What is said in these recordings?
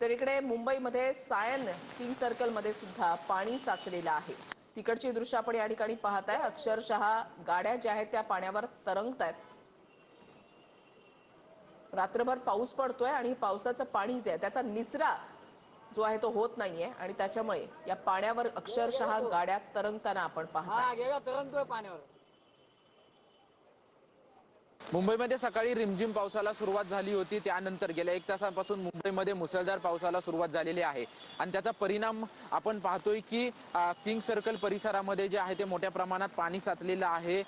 तर इकडे मुंबईमध्ये सायन किंग सर्कलमध्ये सुद्धा पाणी साचलेलं आहे। तिकडची दृश्य आपण या ठिकाणी पाहताय। अक्षरशः गाड्या ज्या आहेत त्या पाण्यावर तरंगतायत। रात्रभर पाऊस पडतोय आणि पावसाचं पाणी जे आहे त्याचा निचरा जो आहे तो होत नाहीये आणि त्याच्यामुळे या पाण्यावर अक्षरशः गाड्या तरंगताना आपण पाहताय। मुंबईमध्ये सकाळी रिमझिम पावसाला सुरुवात झाली होती। त्यानंतर गेल्या 1 तासापासून मुंबईमध्ये मुसळधार पावसाला सुरुवात झालेली आहे आणि त्याचा परिणाम आपण पाहतोय की किंग सर्कल परिसरामध्ये जे आहे ते मोठ्या प्रमाणात पाणी साचलेलं आहे।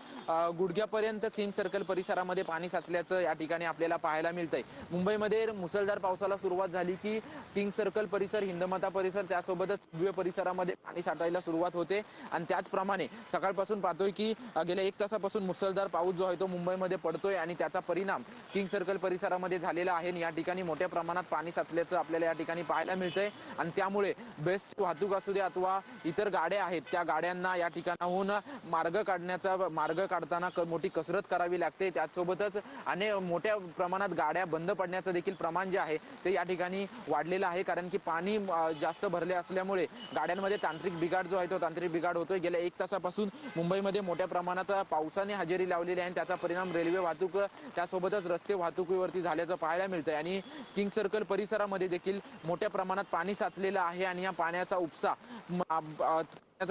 गुडघ्यापर्यंत किंग सर्कल परिसरामध्ये पाणी साचल्याचं या ठिकाणी आपल्याला पाहायला मिळतंय। मुंबईमध्ये मुसळधार पावसाला सुरुवात झाली की किंग सर्कल परिसर, हिंदमाता परिसर त्यासोबतच दिव्य परिसरामध्ये पाणी साठायला सुरुवात होते आणि त्याचप्रमाणे सकाळपासून पाहतोय की गेल्या 1 तासापासून मुसळधार पाऊस जो आहे तो मुंबईमध्ये पडतोय आणि त्याचा परिणाम किंग सर्कल परिसरामध्ये झालेला आहे। या ठिकाणी मोठ्या प्रमाणात पाणी साचल्याचं आपल्याला या ठिकाणी पाहायला मिळतंय आणि त्यामुळे बेस्ट वाहतूक असू दे अथवा इतर गाड्या आहेत त्या गाड्यांना या ठिकाणाहून मार्ग काढताना मोठी कसरत करावी लागते। त्यासोबतच अनेक मोठ्या प्रमाणात गाड्या बंद पडण्याचं देखील प्रमाण जे आहे ते या ठिकाणी वाढलेलं आहे, कारण की पाणी जास्त भरले असल्यामुळे गाड्यांमध्ये तांत्रिक बिघाड जो आहे तो तांत्रिक बिघाड होतोय। गेल्या 1 तासापासून मुंबईमध्ये मोठ्या प्रमाणात पावसाने हजेरी लावलेली आहे आणि त्याचा परिणाम रेल्वे वाहतूक त्यासोबतच रस्ते वाहतुकीवरती झाल्याचं पाहायला मिळतंय आणि किंग सर्कल परिसरामध्ये देखील मोठ्या प्रमाणात पाणी साचलेलं आहे आणि या पाण्याचा उपसा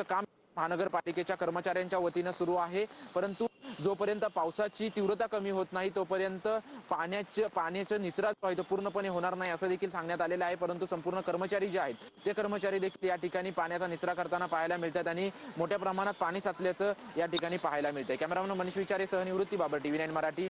काम महानगरपालिकेच्या कर्मचाऱ्यांच्या वतीनं सुरू आहे। परंतु जोपर्यंत पावसाची तीव्रता कमी होत नाही तोपर्यंत पाण्याचा निचरा जो आहे तो पूर्णपणे होणार नाही असं देखील सांगण्यात आलेलं आहे। परंतु संपूर्ण कर्मचारी जे आहेत ते कर्मचारी देखील या ठिकाणी पाण्याचा निचरा करताना पाहायला मिळतात आणि मोठ्या प्रमाणात पाणी साचल्याचं या ठिकाणी पाहायला मिळतंय। कॅमेरामन मनीष विचारे सह निवृत्ती बाबर, TV9 मराठी।